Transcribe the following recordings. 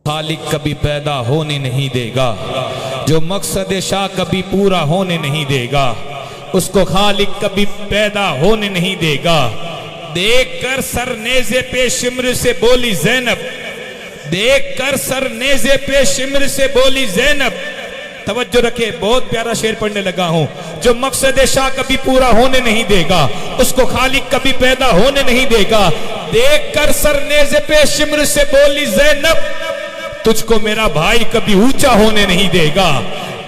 खालिक कभी पैदा होने नहीं देगा, जो मकसद शाह कभी पूरा होने नहीं देगा, उसको खालिक कभी पैदा होने नहीं देगा। देखकर सर नेज़े पे शिम्र से बोली ज़ैनब, देखकर सर नेज़े पे शिम्र से बोली ज़ैनब। तवज्जो रखे, बहुत प्यारा शेर पढ़ने लगा हूं। जो मकसद शाह कभी पूरा होने नहीं देगा, उसको खालिक कभी पैदा होने नहीं देगा। देखकर सर नेज़े पे शिम्र से बोली ज़ैनब, तुझको मेरा भाई कभी ऊंचा होने नहीं देगा।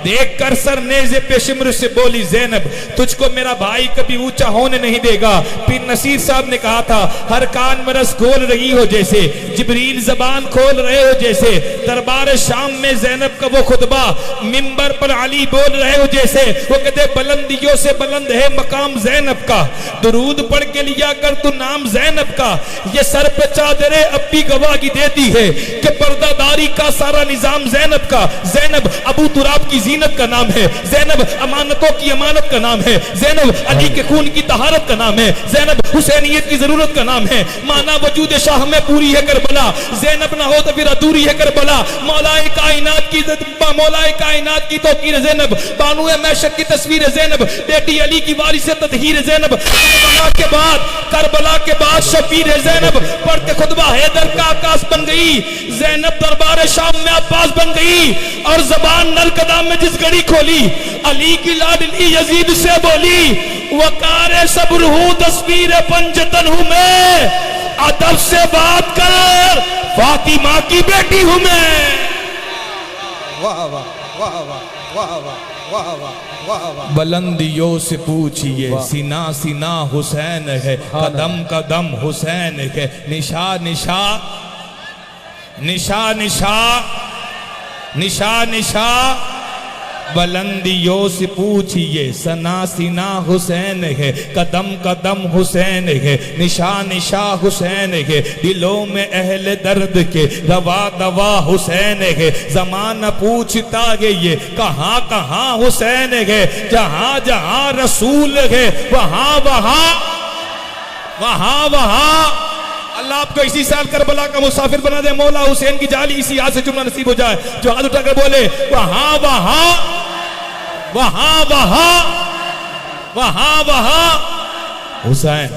देखकर सर नेज़े पे शिम्र से बोली ज़ैनब, तुझको मेरा भाई कभी ऊंचा होने नहीं देगा। फिर नसीर साहब ने कहा था, हर कान में रस खोल रही हो जैसे, जिब्रील जबान खोल रहे हो जैसे, दरबार शाम में ज़ैनब का वो खुतबा मिंबर पर अली बोल रहे हो जैसे। वो कहते बुलंदियों से बुलंद है मकाम ज़ैनब का, दुरूद पढ़ के लिया कर तू नाम ज़ैनब का। ये सर पे चादरे अब भी गवाही देती है कि पर्दादारी का सारा निजाम ज़ैनब का। ज़ैनब अबू तुराब की ज़ीनत का नाम है, ज़ैनब अमानतों की अमानत का नाम है, ज़ैनब अली के खून की तहारत का नाम है, ज़ैनब हुसैनियत की जरूरत का नाम है। माना वजूद शाह में पूरी है करबला, ज़ैनब ना हो तो फिर अधूरी है करबला। मौलाए कायनात की तौकीर ज़ैनब, बानुए मैशक की तस्वीर ज़ैनब, बेटी अली की वारिस ततहीर ज़ैनब। करबला के बाद शफीर ज़ैनब, पढ़ते खुतबा हैदर का आकाश बन गई। ज़ैनब दरबार शाम में अब्बास बन गई, और जबान नल कदम में जिस घड़ी खोली, अली की लाडली यजीद से बोली, वकार सब्र हूँ तस्वीर पंजतन हूँ मैं, अदब से बात कर फातिमा की बेटी हूँ मैं। वाह वाह वाह वाह वाह वाह वाह वाह। बुलंदियों से पूछिए, सीना सीना हुसैन है, कदम कदम हुसैन है, निशा निशा निशा निशा निशा निशा। बुलंदियों से पूछिए, सना सीना हुसैन है, कदम कदम हुसैन है, निशा निशा हुसैन है, दिलों में अहले दर्द के रवा दवा हुसैन है। जमाना पूछता है ये कहाँ कहाँ हुसैन है, जहाँ जहाँ रसूल है वहाँ वहाँ वहाँ वहाँ। अल्लाह आपको इसी साल करबला का मुसाफिर बना दे। मौला हुसैन की जाली इसी हाथ से चुनना नसीब हो जाए, जो हाथ उठाकर बोले वहां वहां वहां वहां वहां वहां। हुसैन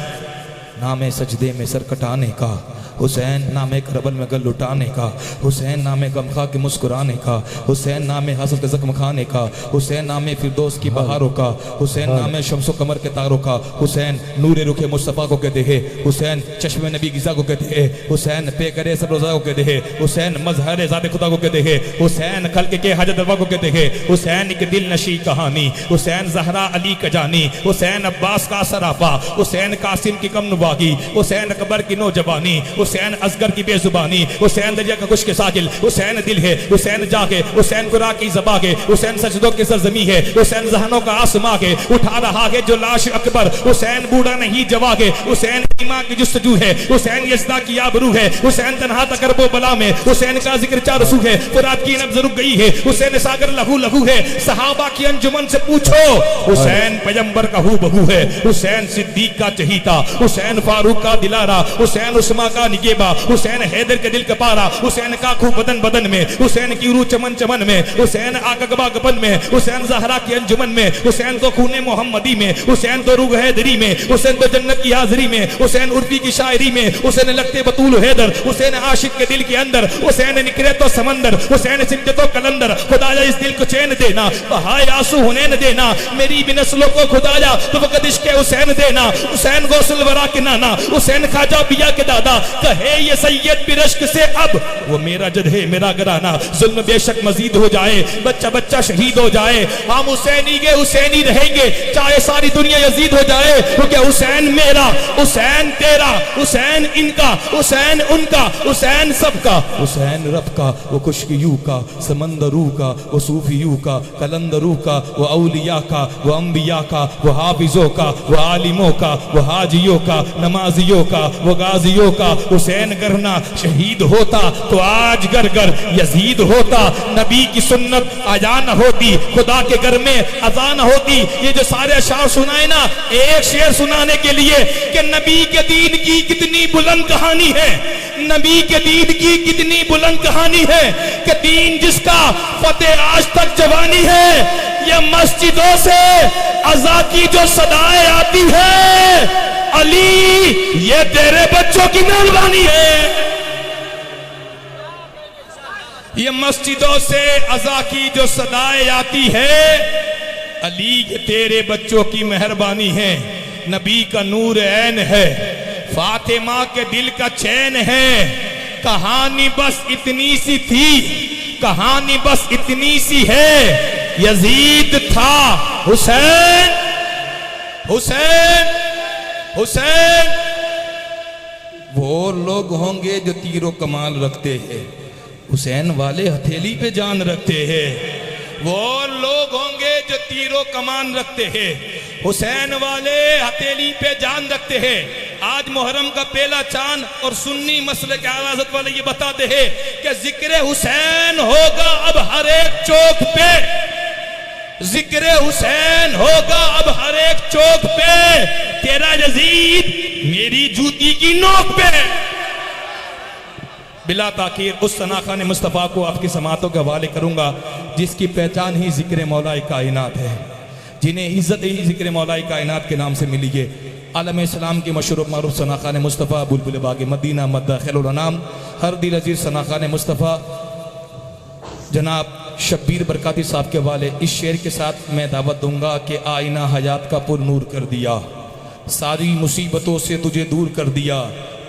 नामे सजदे में सर कटाने का, हुसैन नामे करबल में गल लुटाने का, हुसैन नामे गम खा के मुस्कुराने का, हुसैन नामे हसद के जख्म खाने का, हुसैन नामे फिरदौस की बहारों का, हुसैन नामे शम्सो कमर के तारों का, हुसैन नूरे रुखे मुस्तफ़ा को कहते हैं, हुसैन चश्मे नबी गिज़ा को कहते हैं, हुसैन पे करे सब रोज़ा को कहते हैं, हुसैन मजहर ज़ाते खुदा को कहते हैं, हुसैन खल्क़ के हाजत रवा को कहते हैं, हुसैन एक दिल नशी कहानी, हुसैन ज़हरा अली का जानी, हुसैन अब्बास का सराफा, हुसैन कासिम की कम नुबागी, हुसैन अकबर की नौजवानी, हुसैन असगर की बेजुबानी, हुसैन दरिया का खुश्क साकिल, हुसैन दिल है, हुसैन जागे, हुसैन कुरा की ज़बा के, हुसैन सजदों की सरजमी है, हुसैन जहनों का आसमां के, उठा रहा है जो लाश अकबर, हुसैन बूढ़ा नहीं जवा के, हुसैन ईमा की जुस्तजू है, हुसैन यज़दा की आबरू है, हुसैन तन्हा तकरबो बला में, हुसैन का जिक्र चार रसू है, फुरात की नब्ज़ रुक गई है, हुसैन सागर लहू लहू है, सहाबा की अंजुमन से पूछो, हुसैन पैगंबर का हू बहू है, हुसैन सिद्दीक का चहीता, हुसैन फारूक का दिलारा, हुसैन उस्मा का निगेबा, हुसैन हैदर के दिल का पारा, हुसैन का खूब बदन बदन में, हुसैन की रूह चमन चमन में, हुसैन आका गबा गबन में, हुसैन ज़हरा की अंजुमन में, हुसैन तो खूने मोहम्मदी में, हुसैन तो रूह हैदरी में, हुसैन तो जन्नत की हाज़री में, हुसैन उर्फी की शायरी में, हुसैन लगते बतूल हैदर, हुसैन आशिक के दिल के अंदर, हुसैन निकले तो समंदर, हुसैन सिमटे तो कलंदर, खुदाया इस दिल को चैन देना, हाय आंसू होने न देना, मेरी भी नस्लों को खुदाया तो वक़्त इश्क़ हुसैन देना, हुसैन गौसल वरा के नाना, हुसैन खाजा पिया के दादा, कहे ये सैयद बिरश्क से अब वो मेरा जद है मेरा घराना, जुल्म बेशक मजीद हो जाए, बच्चा बच्चा शहीद हो जाए, हम हुसैनी के हुसैनी रहेंगे चाहे सारी दुनिया यजीद हो जाए, क्योंकि हुसैन मेरा, हुसैन तेरा, हुसैन इनका, हुसैन उनका, हुसैन सबका, हुसैन रब का, वो खुशकियू का, समंदरू का, वो सूफियू का, कलंदरू का, वो औलिया का, वो अंबिया का, वो हाफिजों का, वो आलिमों का, वो हाजियों का, नमाजियों का, वो गाजियों का। हुसैन करना शहीद होता तो आज घर घर यजीद होता, नबी की सुन्नत अजान होती, खुदा के घर में अजान होती। ये जो सारे अशार सुनाए ना, एक शेर सुनाने के लिए कि नबी के दीन की कितनी बुलंद कहानी है, नबी के दीन की कितनी बुलंद कहानी है कि दीन जिसका फतेह आज तक जवानी है। ये मस्जिदों से अज़ा की जो सदाएं आती है, अली ये तेरे बच्चों की मेहरबानी है। ये मस्जिदों से अज़ा की जो सदाएं आती है, अली ये तेरे बच्चों की मेहरबानी है। नबी का नूर ऐन है, फातिमा के दिल का चैन है। कहानी बस इतनी सी थी, कहानी बस इतनी सी है। यजीद था हुसैन, हुसैन, हुसैन। वो लोग होंगे जो तीरों कमाल रखते हैं, हुसैन वाले हथेली पे जान रखते हैं। वो लोग होंगे जो तीरों कमान रखते हैं, हुसैन वाले हथेली पे जान रखते हैं। आज मुहर्रम का पहला चांद और सुन्नी मसले के आवाज़त वाले ये बताते हैं कि जिक्र हुसैन होगा अब हर एक चौक पे, जिक्र हुसैन होगा अब हर एक चौक पे। तेरा यजीद मेरी जूती की नोक पे। बिला ताकीर उस सनाखान मुस्तफ़ा को आपकी समातों के हवाले करूंगा जिसकी पहचान ही जिक्र मौलाए कायनात है, जिन्हें इज्जत ही जिक्र मौलाए कायनात के नाम से मिली है। आलम इस्लाम के मशहूर मारूफ सनाखान मुस्तफ़ा बुलबुल बाग मदीना मद्दा खैरुल अनाम हर दिल अजीज सनाखान मुस्तफ़ा जनाब शब्बीर बरकाती साहब के वाले इस शेर के साथ मैं दावत दूंगा कि आईना हयात का पुर नूर कर दिया, सारी मुसीबतों से तुझे दूर कर दिया।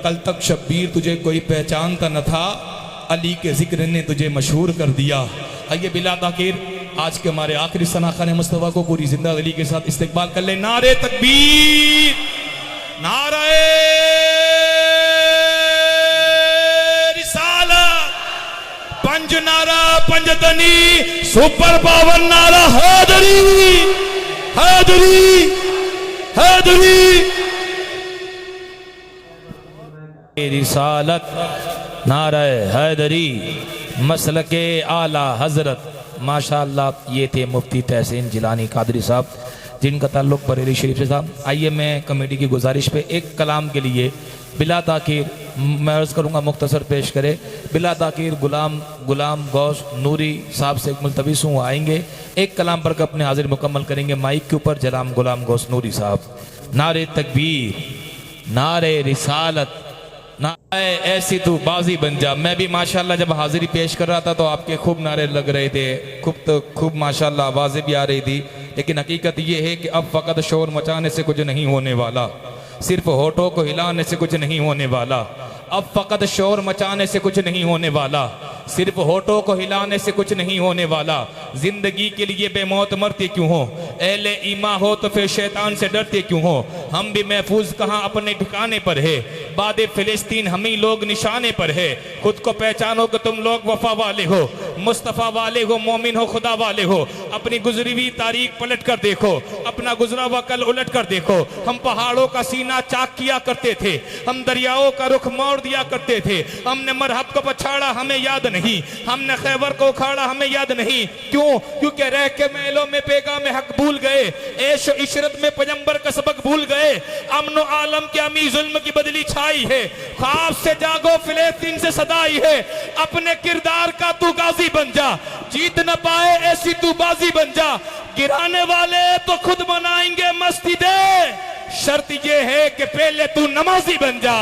कल तक शब्बीर तुझे कोई पहचानता न था, अली के जिक्र ने तुझे मशहूर कर दिया। आइए बिला ताकीर आज के हमारे आखिरी सनाखान मुस्तफ़ा को पूरी जिंदा अली के साथ इस्तकबाल कर ले। नारे तकबीर, नारे रिसालत, पंज नारा पंजतनी सुपर पावर नारा हैदरी, हैदरी, हैदरी। रिसालत नारे हैदरी मसलके आला हजरत। माशाअल्लाह ये थे मुफ्ती तहसीन जिलानी कादरी साहब जिनका ताल्लुक बरेली शरीफ से था। आइए मैं कमेटी की गुजारिश पे एक कलाम के लिए बिला ताकीर मैं अर्ज़ करूँगा मुख्तसर पेश करे। बिला ताकीर गुलाम गौस नूरी साहब से मुल्तविस हूँ, आएंगे एक कलाम पर अपने हाजिर मुकम्मल करेंगे। माइक के ऊपर जनाब गुलाम गौस नूरी साहब। नारे तकबीर, नारे रिसालत, नारे ऐसी तू बाजी बन जा। मैं भी माशाल्लाह जब हाजिरी पेश कर रहा था तो आपके खूब नारे लग रहे थे, खूब माशाल्लाह आवाज़ें भी आ रही थी। लेकिन हकीकत ये है कि अब फ़कत शोर मचाने से कुछ नहीं होने वाला, सिर्फ होठों को हिलाने से कुछ नहीं होने वाला। अब फ़कत शोर मचाने से कुछ नहीं होने वाला, सिर्फ होठों को हिलाने से कुछ नहीं होने वाला। जिंदगी के लिए बेमौत मरते क्यों हो, एले ईमा हो तो फिर शैतान से डरते क्यों हो। हम भी महफूज कहाँ अपने ठिकाने पर है, बादे फिलिस्तीन हम ही लोग निशाने पर है। खुद को पहचानो कि तुम लोग वफा वाले हो, मुस्तफ़ा वाले हो, मोमिन हो, खुदा वाले हो। अपनी गुजरी हुई तारीख पलट कर देखो, अपना गुजरा हुआ कल उलट कर देखो। हम पहाड़ों का सीना चाक किया करते थे, हम दरियाओं का रुख मोड़ दिया करते थे। हमने मरहब को पछाड़ा हमें याद नहीं, हमने खैबर को उखाड़ा हमें याद नहीं। क्यों? क्योंकि रह के मेलों में पैगाम हक भूल गए, ऐश इशरत में पैगंबर का सबक भूल गए। अमन आलम के अमी जुल्म की बदली छाई है, ख्वाब से जागो फिलिस्तीन से सदाई है। अपने किरदार का तू गाजी बन जा, जीत न पाए ऐसी तू बाजी बन जा। गिराने वाले तो खुद बनाएंगे मस्जिदें, शर्त ये है कि पहले तू नमाजी बन जा।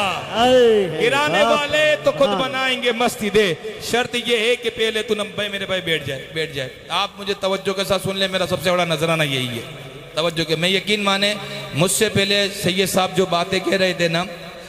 गिराने वाले तो खुद बनाएंगे मस्जिदें, शर्त ये है कि पहले तू भाई मेरे भाई बैठ जाए। आप मुझे तवज्जो के साथ सुन ले, मेरा सबसे बड़ा नजराना यही है तवज्जो के। मैं यकीन माने मुझसे पहले सैयद साहब जो बातें कह रहे थे ना,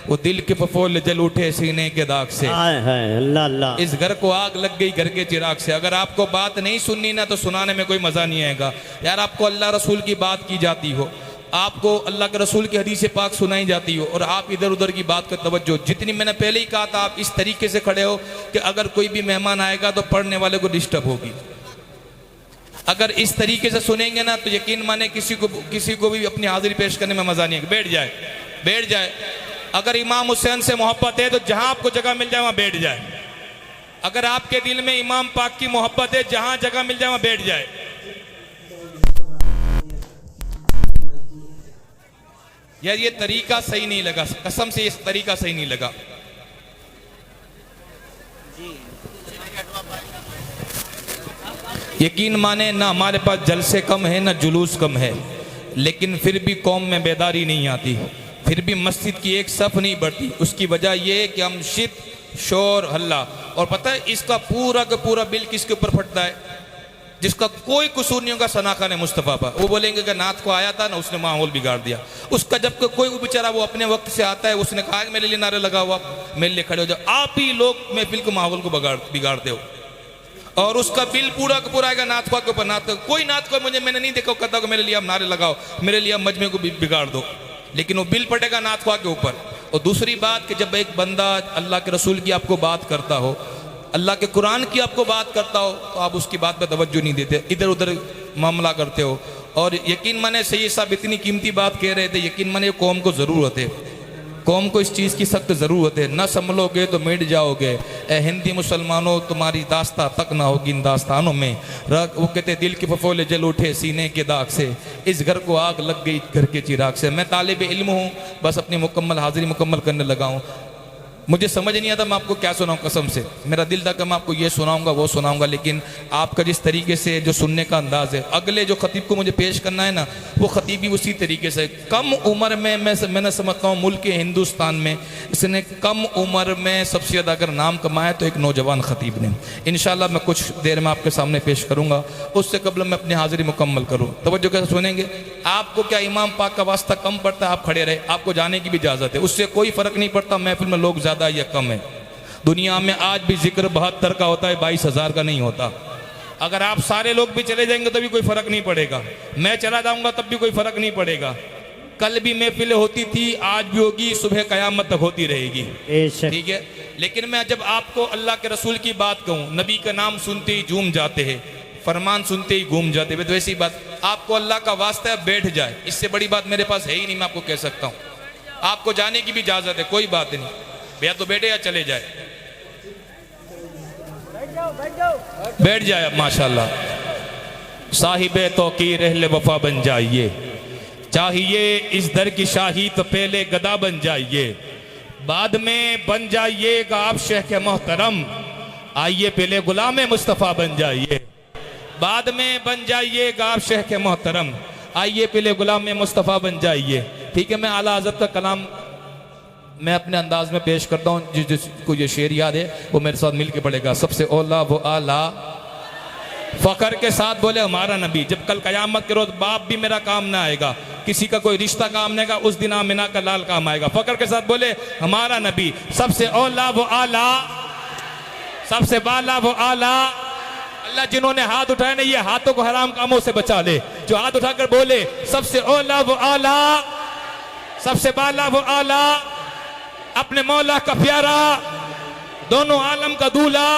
वो दिल के फफोल जल उठे सीने के दाग से। अल्लाह अल्लाह। इस घर को आग लग गई घर के चिराग से। अगर आपको बात नहीं सुननी ना तो सुनाने में कोई मजा नहीं आएगा यार। आपको अल्लाह रसूल की बात की जाती हो, आपको अल्लाह के रसूल की हदीस पाक सुनाई जाती हो और आप इधर उधर की बात का तवज्जो, जितनी मैंने पहले ही कहा था, आप इस तरीके से खड़े हो कि अगर कोई भी मेहमान आएगा तो पढ़ने वाले को डिस्टर्ब होगी। अगर इस तरीके से सुनेंगे ना तो यकीन माने किसी को भी अपनी हाजिरी पेश करने में मजा नहीं है। बैठ जाए। अगर इमाम हुसैन से मोहब्बत है तो जहां आपको जगह मिल जाए वहां बैठ जाए। अगर आपके दिल में इमाम पाक की मोहब्बत है, जहां जगह मिल जाए वहां बैठ जाए। यार ये तरीका सही नहीं लगा, कसम से ये तरीका सही नहीं लगा। यकीन माने ना हमारे पास जलसे कम है ना जुलूस कम है, लेकिन फिर भी कौम में बेदारी नहीं आती, फिर भी मस्जिद की एक सफ नहीं बढ़ती। उसकी वजह यह है कि हम शिद शोर हल्ला, और पता है इसका पूरा का पूरा बिल किसके ऊपर फटता है? जिसका कोई कसूर नहीं होगा सनाखा ने मुस्तफ़ा पर। वो बोलेंगे कि नात को आया था ना, उसने माहौल बिगाड़ दिया उसका। जब कोई बेचारा वो अपने वक्त से आता है, उसने कहा मेरे लिए नारे लगा हुआ, मेरे लिए खड़े हो जाओ, आप ही लोग महफिल को माहौल को बिगाड़ते हो, और उसका बिल पूरा का पूरा आएगा नात के ऊपर। नात कोई नात को मैंने नहीं देखा कहता को मेरे लिए आप नारे लगाओ, मेरे लिए आप मजमे को बिगाड़ दो, लेकिन वो बिल पड़ेगा नात के ऊपर। और दूसरी बात कि जब एक बंदा अल्लाह के रसूल की आपको बात करता हो, अल्लाह के कुरान की आपको बात करता हो, तो आप उसकी बात पर तवज्जो नहीं देते, इधर उधर मामला करते हो। और यकीन माने सही साहब इतनी कीमती बात कह रहे थे, यकीन माने कौम को ज़रूरत है, कौम को इस चीज़ की सख्त ज़रूरत है। न संभलोगे तो मिट जाओगे। ए हिंदी मुसलमानों तुम्हारी दास्ता तक ना होगी इन दास्तानों में। वो कहते दिल के फफोले जल उठे सीने के दाग से, इस घर को आग लग गई घर के चिराग से। मैं तालिब इल्म हूँ, बस अपनी मुकम्मल हाजिरी मुकम्मल करने लगा हूँ। मुझे समझ नहीं आता मैं आपको क्या सुनाऊँ, कसम से मेरा दिल था कि मैं आपको ये सुनाऊंगा वो सुनाऊंगा, लेकिन आपका जिस तरीके से जो सुनने का अंदाज़ है, अगले जो खतीब को मुझे पेश करना है ना, वो खतीब भी उसी तरीके से। कम उम्र में मैंने समझता हूँ मुल्क हिंदुस्तान में इसने कम उम्र में सबसे ज़्यादा अगर नाम कमाया तो एक नौजवान खतीब ने। इंशाल्लाह मैं कुछ देर में आपके सामने पेश करूँगा, उससे कबल मैं अपनी हाजिरी मुकम्मल करूँ। तवज्जो कैसे सुनेंगे? आपको क्या इमाम पाक का वास्ता कम पड़ता है? आप खड़े रहे, आपको जाने की भी इजाज़त है, उससे कोई फ़र्क नहीं पड़ता महफिल में लोग ज़्यादा या कम है। दुनिया में आज भी जिक्र 72 का होता है, 22,000 का नहीं होता। अगर आप सारे लोग भी चले जाएंगे तो भी कोई फर्क नहीं पड़ेगा, मैं चला जाऊंगा तब भी कोई फर्क नहीं पड़ेगा। कल भी महफिलें होती थी, आज भी होगी, सुबह कयामत तक होती रहेगी, ठीक है। लेकिन मैं जब आपको अल्लाह के रसूल की बात कहूँ, नबी का नाम सुनते ही झूम जाते हैं, फरमान सुनते ही घूम जाते हैं, तो ऐसी बात आपको अल्लाह का वास्ता है बैठ जाए, इससे बड़ी बात मेरे पास है ही नहीं। मैं आपको कह सकता हूँ, आपको जाने की भी इजाज़त है, कोई बात नहीं, या तो बैठे या चले जाए, बैठ जाए अब माशाल्लाह। साहिबे तौकीर अहले वफा बन जाइए, चाहिए इस दर की शाही तो पहले गदा बन जाइए, बाद में बन जाइएगा आप शेख मोहतरम, आइए पहले गुलाम मुस्तफ़ा बन जाइए। बाद में बन जाइएगा आप शेख मोहतरम, आइए पहले गुलाम मुस्तफ़ा बन जाइए, ठीक है। मैं आला हज़रत का कलाम मैं अपने अंदाज में पेश करता हूँ, जिसको ये शेर याद है वो मेरे साथ मिल के पढ़ेगा। सबसे औला वो आला, फ़ख्र के साथ बोले हमारा नबी। जब कल क़यामत के रोज़ बाप भी मेरा काम ना आएगा, किसी का कोई रिश्ता काम नहीं आएगा, उस दिन आमिना का लाल काम आएगा। फ़ख्र के साथ बोले हमारा नबी। सबसे औला वो आला, सबसे बाला वो आला। अल्लाह जिन्होंने हाथ उठाए ना, ये हाथों को हराम कामों से बचा ले। जो हाथ उठाकर बोले सबसे औला वो आला, सबसे बाला वो आला, अपने मौला का प्यारा, दोनों आलम का दूल्हा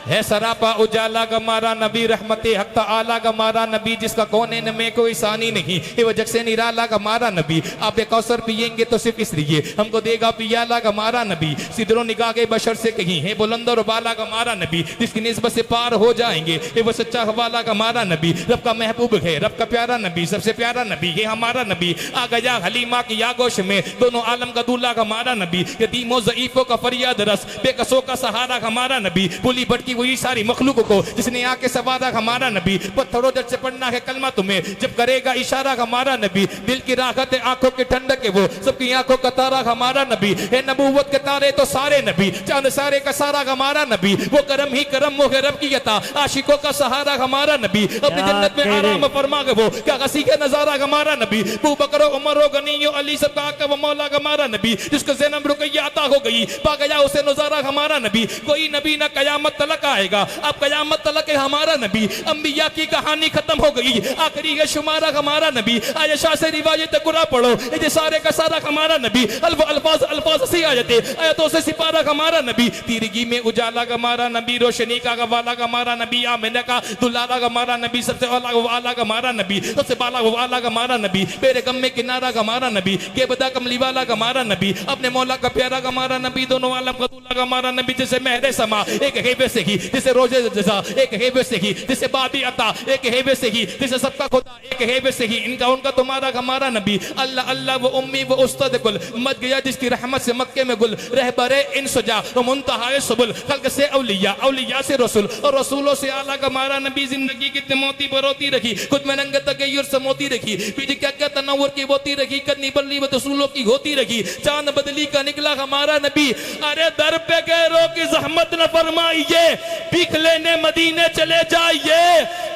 है, सरापा उजाला का मारा नबी, रहमते हक आला का मारा नबी, जिसका कोने में कोई सानी नहीं, ये वजह से निराला का मारा नबी। आप एक कौसर पियेंगे तो सिर्फ इसलिए हमको देगा पियाला का मारा नबी। सिदरों निगाह के बशर से कहीं है बुलंद और बाला का मारा नबी, जिसकी निस्बत से पार हो जाएंगे ये वो सच्चा हवाला का मारा नबी। रब का महबूब है, रब का प्यारा नबी, सबसे प्यारा नबी ये हमारा नबी। आ गया हलीमा की यागोश में, दोनों आलम का दूल्हा का मारा नबी। यतीमों ज़ईफों का फरियाद रस, बेकसों का सहारा हमारा नबी। पुली भटकी हुई सारी मखलूक को जिसने आके सवारा हमारा नबी। पत्थरों दर से पढ़ना है कलमा तुम्हें, जब करेगा इशारा हमारा नबी। दिल की राहत है, आंखों के ठंडक है, वो सबकी आंखों का तारा हमारा नबी है। नबूवत के तारे तो सारे नबी, चांद सारे का सारा हमारा नबी। वो करम ही करम वो है रब की अता, आशिकों का सहारा हमारा नबी। अपनी जन्नत में आराम फरमा के वो क्या हंसी का नजारा हमारा नबी। अबू बकर उमर गनी अली सब का आका वो मौला हमारा नबी। जिसको ज़ैनब रुकैया अता हो गई, पा गया उसे नजारा हमारा नबी। कोई नबी ना कयामत तलक आएगा, अब कयामत तलक है हमारा नबी। अंबिया की कहानी खत्म हो गई, आखिरी है शुमारा हमारा नबी। आयशा से रिवायत कुरा पढ़ो, ये सारे का सारा हमारा नबी। अल्फाज अल्फाज से आयते आयतों से सिपारा हमारा नबी। तिरगी में उजाला हमारा नबी, रोशनी का गवाला हमारा नबी। आमिना का दुलारा हमारा नबी, सबसे औला वाला हमारा नबी, सबसे बाला वाला हमारा नबी। मेरे गम में किनारा हमारा नबी, के बदा कमली वाला हमारा नबी। अपने मौला का प्यारा हमारा नबी, दोनों आलम का दूल्हा हमारा नबी। जैसे महरे समा एक है वैसे ही, जिसे रोजे जज़ा एक हैबत से ही, जिसे बाबी अता एक हैबत से ही, जिसे सबका खुदा एक हैबत से ही, इनका उनका तुम्हारा हमारा नबी अल्लाह अल्लाह वो उम्मी वो उस्ताद कुल मत गया जिसकी रहमत से मक्के में गुल रहबरे इन सुजा वो मुंतहाए सुबुल खल्क से औलिया औलिया से रसूल और रसूलों से आला का हमारा नबी जिंदगी कितने मोती बरोती रखी खुद में रंग तगय्युर से मोती रखी पीछे क्या क्या तनव्वुर की होती रखी कदनी बल्ली व रसूलों की होती रखी चांद बदली का निकला हमारा नबी। अरे दर पे गैरों की जहमत न फरमाइए भीख लेने मदीने चले जाइए।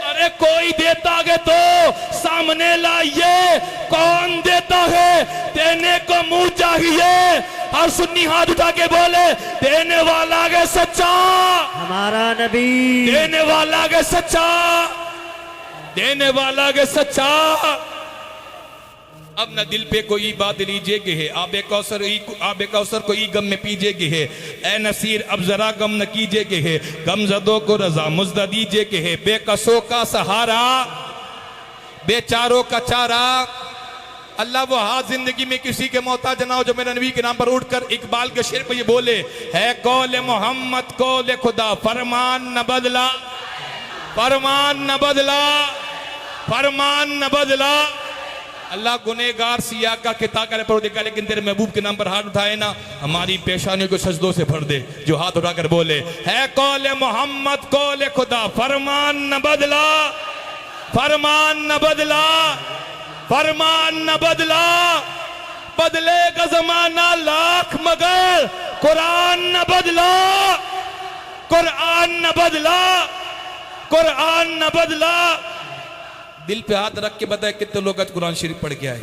अरे कोई देता है तो सामने लाइए, कौन देता है देने को मुंह चाहिए। और सुन्नी हाथ उठा के बोले देने वाला है सच्चा हमारा नबी, देने वाला है सच्चा, देने वाला है सच्चा। अब न दिल पे कोई बात लीजिए के है आबे कौसर को ई गम में पीजे के है। ए नसीर अब जरा गम न कीजिए के है, गमजदों को रजा मुजदा दीजिए के है। बेकसों का सहारा बेचारों का चारा, अल्लाह वो हाथ जिंदगी में किसी के मोहताज ना हो जो मेरे नबी के नाम पर उठकर इकबाल के शेर पे ये बोले है कौले मोहम्मद कौले खुदा फरमान न बदला, फरमान न बदला, फरमान न बदला। अल्लाह गुनेगार सिया का किता करे परवरदिगार, लेकिन तेरे महबूब के नाम पर हाथ उठाए ना हमारी पेशानियों को सजदों से भर दे। जो हाथ उठाकर बोले है कौले मोहम्मद कौले खुदा फरमान न बदला, फरमान न बदला, फरमान न बदला। बदलेगा जमाना लाख मगर कुरान न बदला, कुरान न बदला, कुरान न बदला। दिल पे हाथ रख के बताए कितने लोग आज कुरान शरीफ पढ़ के आए।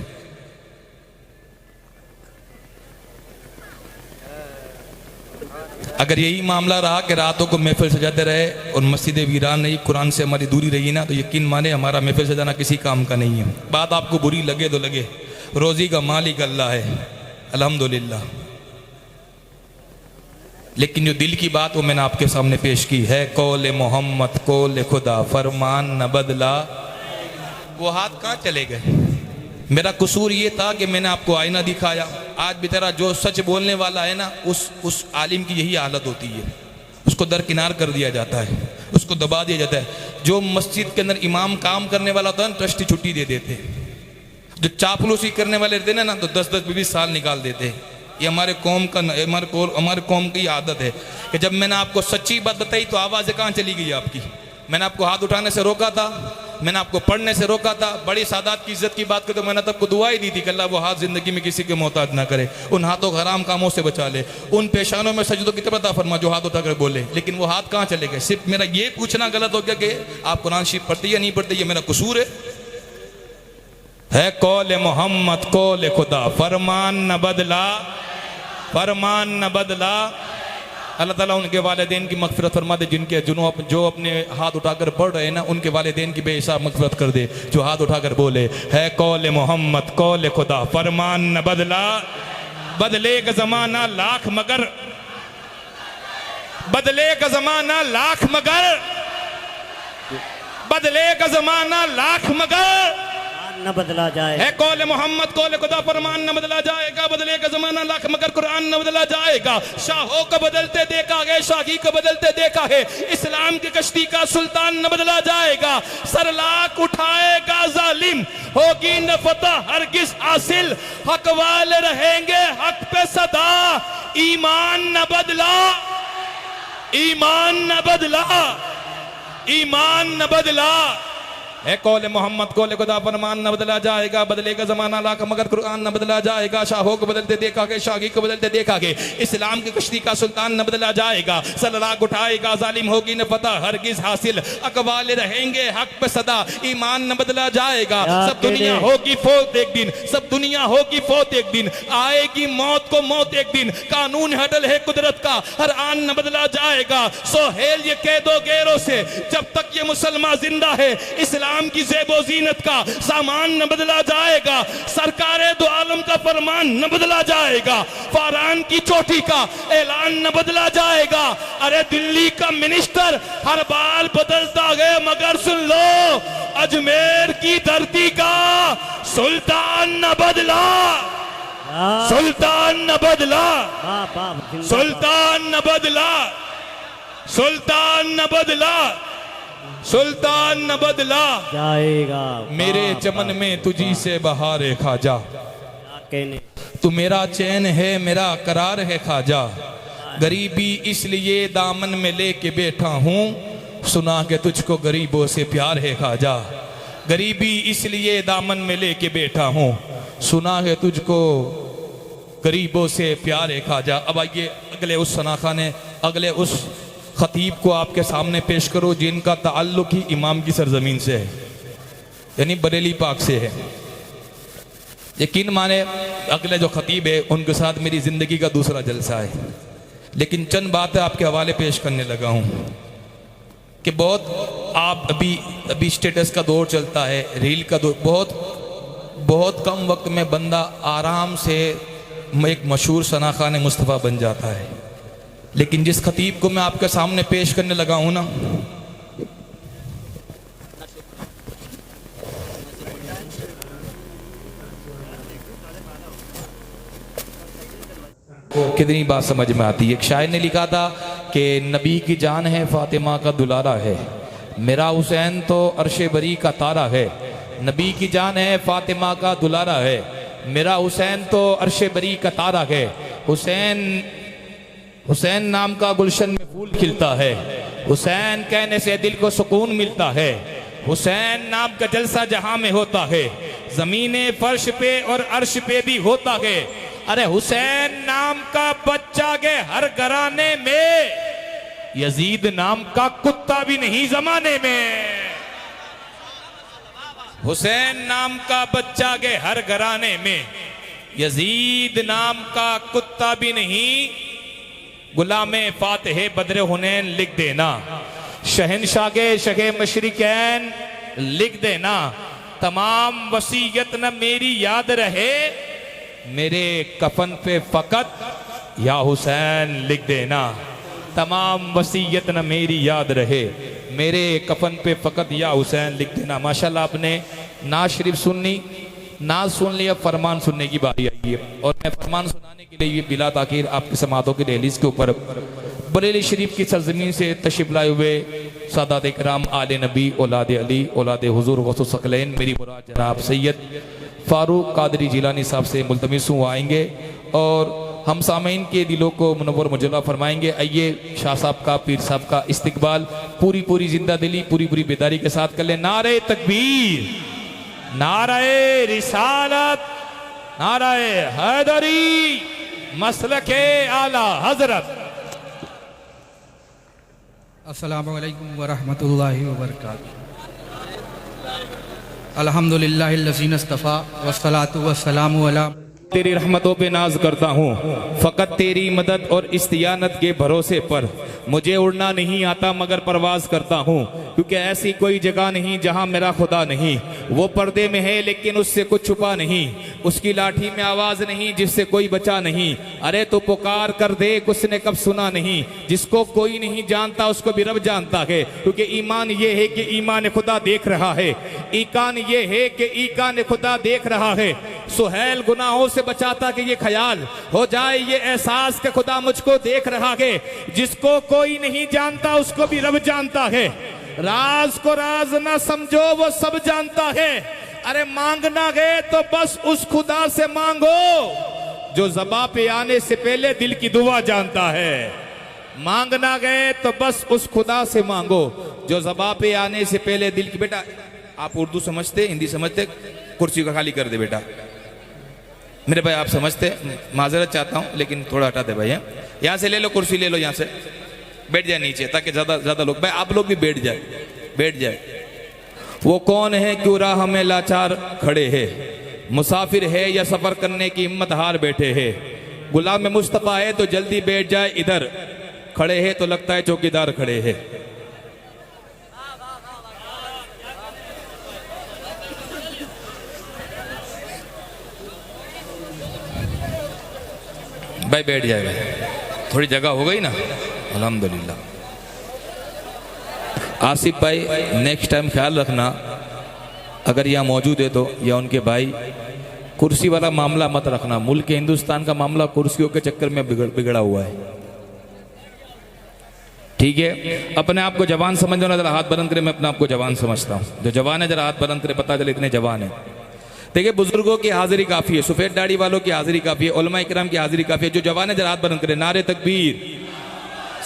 अगर यही मामला रहा कि रातों को महफिल सजाते रहे और मस्जिद वीरान नहीं कुरान से हमारी दूरी रही ना, तो यकीन माने हमारा महफिल सजाना किसी काम का नहीं है। बात आपको बुरी लगे तो लगे, रोजी का मालिक अल्लाह है अल्हम्दुलिल्लाह। लेकिन जो दिल की बात वो मैंने आपके सामने पेश की है कौले मोहम्मद कौले खुदा फरमान न बदला। वो हाथ कहाँ चले गए? मेरा कसूर ये था कि मैंने आपको आईना दिखाया। आज भी तेरा जो सच बोलने वाला है ना उस आलिम की यही हालत होती है, उसको दरकिनार कर दिया जाता है, उसको दबा दिया जाता है। जो मस्जिद के अंदर इमाम काम करने वाला होता है ट्रस्टी छुट्टी दे देते, जो चापलूसी करने वाले रहते ना तो 10-10 20 साल निकाल देते। ये हमारे कौम का हमारे कौम की आदत है कि जब मैंने आपको सच्ची बात बताई तो आवाज़ें कहाँ चली गई आपकी। मैंने आपको हाथ उठाने से रोका था, मैंने आपको पढ़ने से रोका था। बड़ी सादात की इज्जत की बात करते तो मैंने तब को दुआ ही दी थी कि अल्लाह वो हाथ जिंदगी में किसी के मोहताज ना करे, उन हाथों को हराम कामों से बचा ले, उन पेशानों में सजदों की तरफ फरमा जो हाथ उठाकर बोले। लेकिन वो हाथ कहाँ चले गए? सिर्फ मेरा ये पूछना गलत हो गया कि आप कुरान शरीफ पढ़ते या नहीं पढ़ते, ये मेरा कसूर है कौले मोहम्मद कौले खुदा फरमान न बदला, फरमान न बदला। अल्लाह ताला उनके वालिदैन की मगफिरत फरमा दे जिनके जो अपने हाथ उठाकर पढ़ रहे हैं ना, उनके वालिदैन की बेहिसाब मगफिरत कर दे। जो हाथ उठाकर बोले है कौले मोहम्मद कौले खुदा फरमान न बदला। बदलेगा जमाना लाख मगर, बदलेगा जमाना लाख मगर, बदलेगा जमाना लाख मगर न बदला जाए। है कौले मोहम्मद कौले खुदा फरमान न बदला जाएगा। बदलेगा जमाना लाख मगर कुरान न बदला जाएगा। शाहों को बदलते देखा है, शाही को बदलते देखा है, इस्लाम की कश्ती का सुल्तान न बदला जाएगा। सरलाक उठाएगा जालिम होगी न फतह हरगिज हासिल, हक वाले रहेंगे हक पे सदा। ईमान न बदला, ईमान न बदला, ईमान न बदला। है कौले मोहम्मद कौले खुदा फरमान न बदला जाएगा। बदलेगा जमाना लाख मगर कुरान न बदला जाएगा। शाहों को बदलते देखा के, शाही को बदलते देखा के, इस्लाम की कश्ती का सुल्तान न बदला जाएगा। सललाक उठाएगा जालिम होगी न फतह हरगिज हासिल, अकवाले रहेंगे हक पे सदा। ईमान न बदला जाएगा। सब दुनिया होगी फौत एक दिन, सब दुनिया होगी फौत एक दिन, आएगी मौत को मौत एक दिन। कानून हडल है कुदरत का, हर आन न बदला जाएगा। सोहेल ये कह दो गैरों से जब तक ये मुसलमान जिंदा है, इस्लाम की ज़ेबो ज़ीनत का सामान न बदला जाएगा। सरकारे दो आलम का फरमान न बदला जाएगा। फारान की चोटी का ऐलान न बदला जाएगा। अरे दिल्ली का मिनिस्टर हर बार बदलता है, मगर सुन लो अजमेर की धरती का सुल्तान न बदला, सुल्तान न बदला, सुल्तान न बदला, सुल्तान न बदला, सुल्तान न बदला, जाएगा मेरे चमन में तुझी से बहार खाजा। कहने तू मेरा चैन है, मेरा करार है खाजा। गरीबी इसलिए दामन में लेके बैठा हूँ, सुना के तुझको गरीबों से प्यार है खाजा। गरीबी इसलिए दामन में लेके बैठा हूँ, सुना है तुझको गरीबों से प्यार है खाजा। अब आइए अगले उस सनाखाने, अगले उस खतीब को आपके सामने पेश करो जिनका ताल्लुक ही इमाम की सरजमीन से है, यानी बरेली पाक से है। यकीन माने अगले जो खतीब है उनके साथ मेरी ज़िंदगी का दूसरा जलसा है, लेकिन चंद बातें आपके हवाले पेश करने लगा हूँ कि बहुत आप अभी स्टेटस का दौर चलता है, रील का दौर, बहुत कम वक्त में बंदा आराम से एक मशहूर सनाखान मुस्तफ़ा बन जाता है। लेकिन जिस खतीब को मैं आपके सामने पेश करने लगा हूँ ना, कितनी बात समझ में आती है। एक शायर ने लिखा था कि नबी की जान है, फातिमा का दुलारा है, मेरा हुसैन तो अर्शे बरी का तारा है। नबी की जान है, फातिमा का दुलारा है, मेरा हुसैन तो अर्शे बरी का तारा है। हुसैन नाम का गुलशन में फूल खिलता है, हुसैन कहने से दिल को सुकून मिलता है। हुसैन नाम का जलसा जहां में होता है, जमीने फर्श पे और अर्श पे भी होता है। अरे हुसैन नाम का बच्चा के हर घराने में, यजीद नाम का कुत्ता भी नहीं जमाने में। हुसैन नाम का बच्चा के हर घराने में, यजीद नाम का कुत्ता भी नहीं। गुलामे फातिह बद्र हुनैन लिख देना, शहनशाह के शगे मशरिकैन लिख देना। तमाम वसीयत न मेरी याद रहे, मेरे कफन पे फकत या हुसैन लिख देना। तमाम वसीयत न मेरी याद रहे, मेरे कफन पे फकत या हुसैन लिख देना। माशाल्लाह आपने नाज शरीफ सुननी, नाज सुन लिया, फरमान सुनने की बारी आई है। और मैं फरमान सुनाने के लिए बिला ताखीर आपकी समातों की दहलीज के ऊपर बरेली शरीफ की सरजमीन से तशरीफ लाए हुए सादात इकराम आले नबी औलाद अली औलाद हुजूर गौसुस सकलैन मेरी मुराद जनाब सैयद फारूक कादरी जिलानी साहब से मुल्तमिस हूँ आएंगे और हम सामीन के दिलों को मुनव्वर मुजल्ला फरमाएंगे। आइए शाह साहब का, पीर साहब का इस्तकबाल पूरी जिंदा दिली, पूरी बेदारी के साथ कर ले। नारे तकबीर, नारे रिसालत, नारे हैदरी, मसलके आला हजरत। अस्सलामु अलैकुम व रहमतुल्लाहि व बरकातुहू। अल्हम्दुलिल्लाहिल्लज़ी इस्तफ़ा वस्सलातु वस्सलामु अला। तेरी रहमतों पे नाज करता हूँ, फ़कत तेरी मदद और इस्तियानत के भरोसे पर। मुझे उड़ना नहीं आता मगर परवाज करता हूँ, क्योंकि ऐसी कोई जगह नहीं जहाँ मेरा खुदा नहीं। वो पर्दे में है लेकिन उससे कुछ छुपा नहीं, उसकी लाठी में आवाज़ नहीं जिससे कोई बचा नहीं। अरे तो पुकार कर देख, उसने कब सुना नहीं। जिसको कोई नहीं जानता उसको भी रब जानता है, क्योंकि ईमान ये है कि ईमान खुदा देख रहा है, ईकान ये है कि ईकान खुदा देख रहा है। सुहैल गुनाहों से बचाता कि ये ख्याल हो जाए, ये एहसास कि खुदा मुझको देख रहा है। जिसको कोई नहीं जानता उसको भी रब जानता है, राज को राज ना समझो वो सब जानता है। अरे मांगना गए तो बस उस खुदा से मांगो जो ज़बां पे आने से पहले दिल की दुआ जानता है। मांगना गए तो बस उस खुदा से मांगो जो ज़बां पे आने से पहले दिल की। बेटा आप उर्दू समझते, हिंदी समझते? कुर्सी को खाली कर दे बेटा। मेरे भाई आप समझते, माजरत चाहता हूँ लेकिन थोड़ा हटा दे भाई। यहाँ से ले लो, कुर्सी ले लो, यहाँ से बैठ जाए नीचे ताकि ज्यादा लोग, भाई आप लोग भी बैठ जाए। वो कौन है क्यों राह में लाचार खड़े है, मुसाफिर है या सफर करने की हिम्मत हार बैठे है। गुलाम मुस्तफा है तो जल्दी बैठ जाए इधर, खड़े है तो लगता है चौकीदार खड़े है। भाई बैठ जाएगा, थोड़ी जगह हो गई ना, अल्हम्दुलिल्लाह। आसिफ भाई नेक्स्ट टाइम ख्याल रखना, अगर यहाँ मौजूद है तो, या उनके भाई, कुर्सी वाला मामला मत रखना। मुल्क हिंदुस्तान का मामला कुर्सियों के चक्कर में बिगड़ा हुआ है। ठीक है, अपने आप को जवान समझो ना, जरा हाथ बुलंद करे। मैं अपने आप को जवान समझता हूँ। जो जवान है जरा हाथ बुलंद करे, पता चले इतने जवान है। देखिए, बुजुर्गों की हाजिरी काफी है, सफेद दाढ़ी वालों की हाजिरी काफी है, उलमा इकराम की हाजिरी काफी है। जो जवान है जरा हाथ बुलंद करे, नारे तकबीर।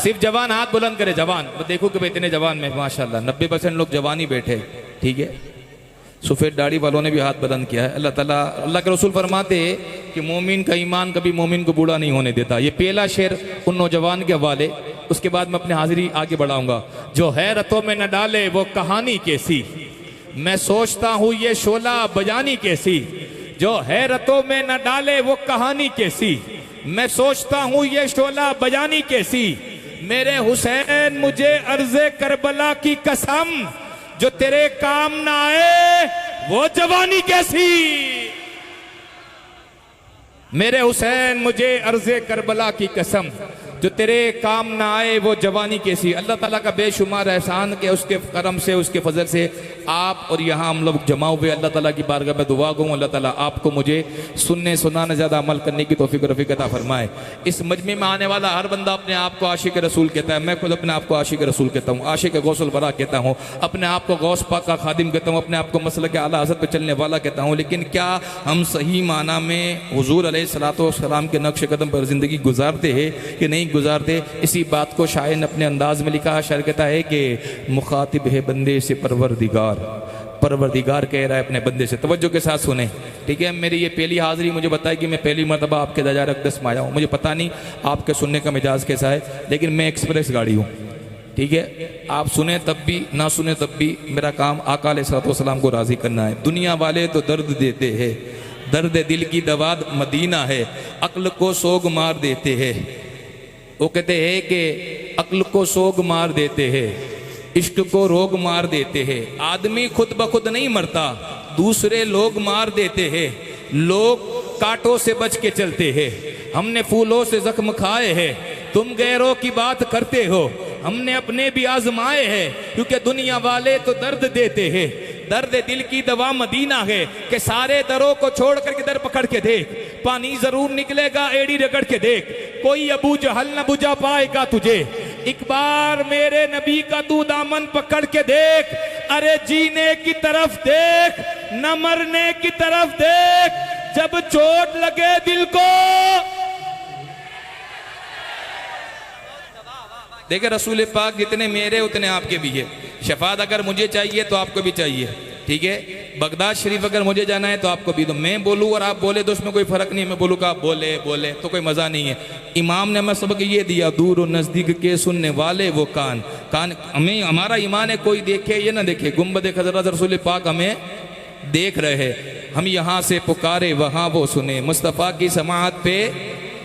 सिर्फ जवान हाथ बुलंद करे, जवान। देखो कि भाई इतने जवान में माशाल्लाह 90% लोग जवान ही बैठे। ठीक है, सफेद दाढ़ी वालों ने भी हाथ बुलंद किया है। अल्लाह ताला, अल्लाह के रसूल फरमाते कि मोमिन का ईमान कभी मोमिन को बूढ़ा नहीं होने देता। ये पहला शेर उन नौजवान के हवाले। उसके बाद मैं अपनी हाजिरी आगे बढ़ाऊंगा। जो हैरतों में न डाले वो कहानी कैसी, मैं सोचता हूं ये शोला बजानी कैसी। जो हैरतों में न डाले वो कहानी कैसी, मैं सोचता हूं ये शोला बजानी कैसी। मेरे हुसैन मुझे अर्ज़े करबला की कसम, जो तेरे काम ना आए वो जवानी कैसी। मेरे हुसैन मुझे अर्ज़े करबला की कसम, जो तेरे काम ना आए वो जवानी कैसी। अल्लाह ताला का बेशुमार एहसान के उसके करम से, उसके फजल से आप और यहाँ हम लोग जमा हुए। अल्लाह ताला की बारगाह में दुआ कहूँ, अल्लाह ताला आपको मुझे सुनने सुनाने ज़्यादा अमल करने की तौफीक रफ़ीक अता फरमाए। इस मजमे में आने वाला हर बंदा अपने आप को आशिक रसूल कहता है। मैं खुद अपने आप को आशिक रसूल कहता हूँ, आशिक गौसल बरा कहता हूँ, अपने आप को गौस पाक का खादिम कहता हूँ, अपने आप को मसलक के आला हज़रत पर चलने वाला कहता हूँ। लेकिन क्या हम सही माना में हुज़ूर अलैहिस्सलाम के नक्श कदम पर ज़िंदगी गुजारते हैं कि नहीं गुजारते? इसी बात को शायर ने अपने अंदाज में लिखा। शायर कहता है कि मुखातिब है बंदे से परवरदिगार, परवरदिगार कह रहा है अपने बंदे से। तवज्जो के साथ सुने, ठीक है। मेरी ये पहली हाजिरी, मुझे बताया कि मैं पहली मरतबा आपके दरजार अक़दस में आया हूँ। मुझे पता नहीं आपके सुनने का मिजाज कैसा है, लेकिन मैं एक्सप्रेस गाड़ी हूँ, ठीक है। आप सुने तब भी, ना सुने तब भी, मेरा काम आका अलैहिस्सलाम को राज़ी करना है। दुनिया वाले तो दर्द देते हैं, दर्द दिल की दवा मदीना है, अक्ल को सोग मार देते हैं। वो कहते हैं कि अक्ल को सोग मार देते हैं, इश्क को रोग मार देते हैं। आदमी खुद ब खुद नहीं मरता, दूसरे लोग मार देते हैं। लोग कांटों से बच के चलते हैं, हमने फूलों से जख्म खाए हैं। तुम गैरों की बात करते हो, हमने अपने भी आजमाए हैं। क्योंकि दुनिया वाले तो दर्द देते हैं, दर्द दिल की दवा मदीना है। कि सारे दरों को छोड़ करके दर पकड़ के देख, पानी जरूर निकलेगा एड़ी रगड़ के देख। कोई अबू जहल न बुझा पाएगा तुझे, एक बार मेरे नबी का तू दामन पकड़ के देख। अरे जीने की तरफ देख, न मरने की तरफ देख। जब चोट लगे दिल को, देखे रसूल पाक जितने मेरे उतने आपके भी है। शफात अगर मुझे चाहिए तो आपको भी चाहिए, ठीक है। बगदाद शरीफ अगर मुझे जाना है तो आपको भी। तो मैं बोलूँ और आप बोले तो उसमें कोई फर्क नहीं है। मैं बोलूँ कि आप बोले बोले तो कोई मज़ा नहीं है। इमाम ने हमें सबक ये दिया, दूर और नज़दीक के सुनने वाले वो कान। हमें हमारा ईमान है, कोई देखे ये ना देखे। गुंबद खज़रा रसूल पाक हमें देख रहे, हम यहाँ से पुकारे वहाँ वो सुने। मुस्तफ़ा की समाअत पे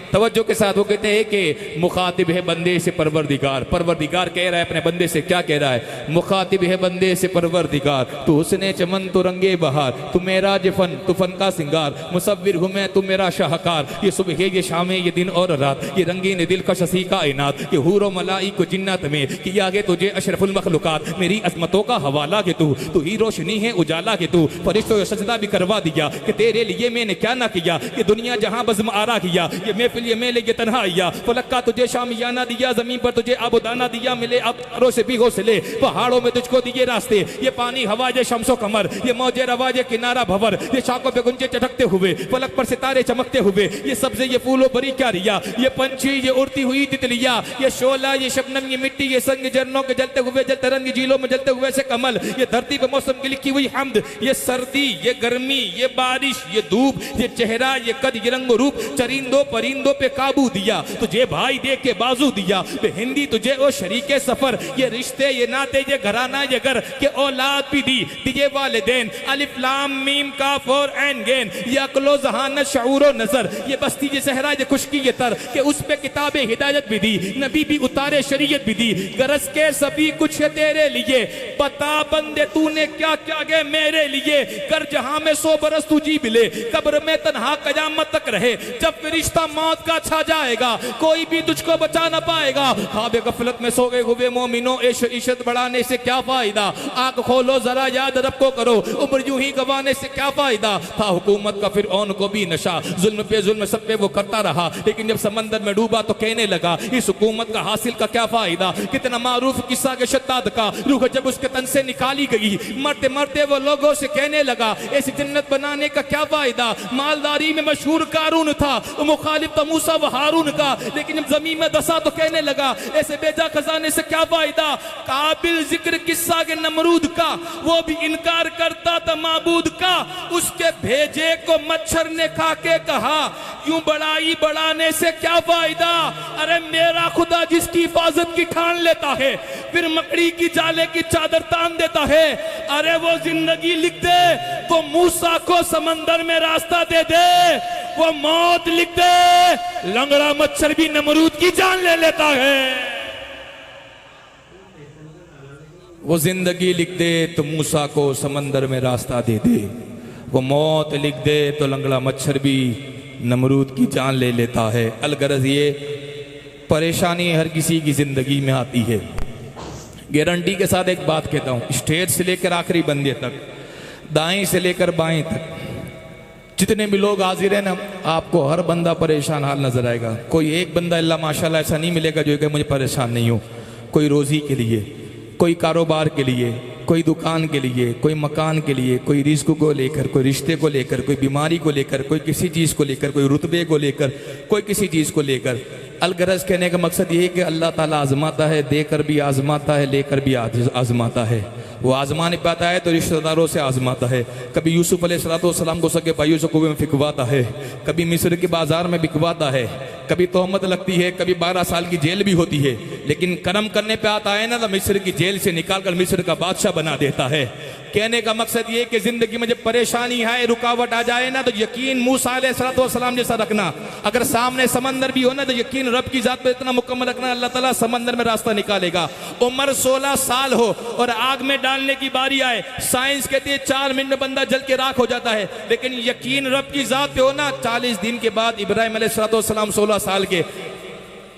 तवज्जो के साथ वो कहते हैं कि मुखातिब है बंदे से परवरदिगार। परवरदिगार कह रहा है अपने बंदे से, क्या कह रहा है? मुखातिब है बंदे से परवरदिगार, तू हुस्ने चमन तो रंगे बहार, तू मेरा जफन तू फन का सिंगार, मुसव्विर हूँ मैं तू मेरा शाहकार। ये सुबह ये शाम ये दिन और रात, ये रंगीन दिल का शसी का इनात, ये हूरो मलाई को जिन्नत में किया आगे तुझे अशरफुल मखलूकात। मेरी अजमतों का हवाला के तू ही रोशनी है उजाला के तू। फरिश्तों सजदा भी करवा दिया कि तेरे लिए मैंने क्या ना किया। ये दुनिया जहाँ बज़्म आरा किया, ये महफिल ये मेले ये तन्हा आया। फलक का तुझे शामियाना दिया, जमीन पर तुझे आबुदाना दिया। मिले अब से भी हौसले, पहाड़ों में तुझको दिए रास्ते। ये पानी हवा ये शम्सो कमर, ये मौजे रवाज ये किनारा भवर, ये शाखों पे गुंजे चटकते हुए, फलक पर सितारे चमकते हुए, ये सब्जे ये फूलों बरी क्या रिया, ये पंछी ये उड़ती हुई तितलिया, ये शोला ये शबनम ये मिट्टी ये संग झरनों के जलते हुए जलते रंग झीलों में जलते हुए से कमल, ये धरती पे मौसम की लिखी हुई हमद, ये सर्दी ये गर्मी ये बारिश ये धूप, ये चेहरा ये कद ये रंग रूप। चरिंदों परिंदों पे काबू दिया, तुझे भाई दे के बाजू दिया। हिंदी तुझे ओ शरीके सफर, ये रिश्ते ये नाते ये घराना ये घर के औलाद भी दी दिए वालिदैन। अलिफ लाम मीम काफ और ऐन गैन, ये अक्लो ज़हानत शऊर व नजर, ये बस्ती ये सहरा ये खुशकी ये तर के उस पे किताबे हिदायत भी दी, नबी भी उतारे शरीयत भी दी। गरज के सभी कुछ है तेरे लिए, बता बंदे तूने क्या क्या गए मेरे लिए। कर जहां में 100 बरस तू जी मिले, कब्र में तन्हा कयामत तक रहे। जब फरिश्ता मौत हुकूमत का छा जाएगा, कोई भी तुझको बचा ना पाएगा। ख्वाब गफलत में सो गए हुए मोमिनो, इश्क बढ़ाने से क्या फायदा, आंख खोलो जरा याद रब को करो, उम्र यूं ही गवाने से क्या फायदा। था हुकूमत का फिरऔन को भी नशा, जुल्म पे जुल्म सब पे वो करता रहा, लेकिन जब समंदर में डूबा तो कहने लगा इस हुकूमत का हासिल का क्या फायदा। कितना मारूफ किस्सा के शद्दाद का, रूह जब उसके तन से निकाली गई, मरते मरते वो लोगों से कहने लगा ऐसी जन्नत बनाने का क्या फायदा। मालदारी में मशहूर कारून था, मुखालिफ तो मूसा व हारून का, लेकिन जब जमीन में दसा तो कहने लगा ऐसे बेजा खजाने से क्या फायदा। काबिल जिक्र किस्सा के नमरूद का, वो भी इनकार करता था माबूद का, उसके भेजे को मच्छर ने खा के कहा यूं बड़ाई बढ़ाने से क्या फायदा। अरे मेरा खुदा जिसकी हिफाजत की ठान लेता है, फिर मकड़ी की जाले की चादर तान देता है। अरे वो जिंदगी लिख दे, वो मूसा को समंदर में रास्ता दे दे, वो मौत लिख दे, लंगड़ा मच्छर भी नमरूद की जान ले लेता है। वो जिंदगी लिख दे तो मूसा को समंदर में रास्ता दे दे, वो मौत लिख दे तो लंगड़ा मच्छर भी नमरूद की जान ले लेता है। अलगरज ये परेशानी हर किसी की जिंदगी में आती है। गारंटी के साथ एक बात कहता हूँ, स्टेज से लेकर आखिरी बंदे तक, दाएं से लेकर बाएं तक, जितने भी लोग हाजिर हैं ना, आपको हर बंदा परेशान हाल नजर आएगा। कोई एक बंदा अल्लाह माशाल्लाह ऐसा नहीं मिलेगा जो कहे मुझे परेशान नहीं हो। कोई रोजी के लिए, कोई कारोबार के लिए, कोई दुकान के लिए, कोई मकान के लिए, कोई रिस्क को लेकर, कोई रिश्ते को लेकर, कोई बीमारी को लेकर, कोई किसी चीज़ को लेकर, कोई रुतबे को लेकर, कोई किसी चीज़ को लेकर। अलगरज कहने का मकसद ये है कि अल्लाह ताला आजमाता है, देकर भी आजमाता है, लेकर भी आजमाता है। वो आजमा नहीं पाता है तो रिश्तेदारों से आजमाता है। कभी यूसुफ अलैहिस्सलाम को सके भाइयों से कुएं में फिकवाता है, कभी मिस्र के बाजार में बिकवाता है, कभी तोहमत लगती है, कभी 12 साल की जेल भी होती है, लेकिन कर्म करने पे आता है ना तो मिस्र की जेल से निकालकर मिस्र का बादशाह बना देता है। कहने का मकसद ये कि जिंदगी में जब परेशानी आए, रुकावट आ जाए ना, तो यकीन मूसा अलैहिस्सलाम जैसा रखना। अगर सामने समंदर भी हो ना तो यकीन रब की जात पे इतना मुकम्मल रखना, अल्लाह ताला समंदर में रास्ता निकालेगा। उम्र 16 साल हो और आग में डालने की बारी आए, साइंस कहती है 4 मिनट में बंदा जल के राख हो जाता है, लेकिन यकीन रब की जात पे हो ना, 40 दिन के बाद इब्राहिम अलैहिस्सलाम 16 साल के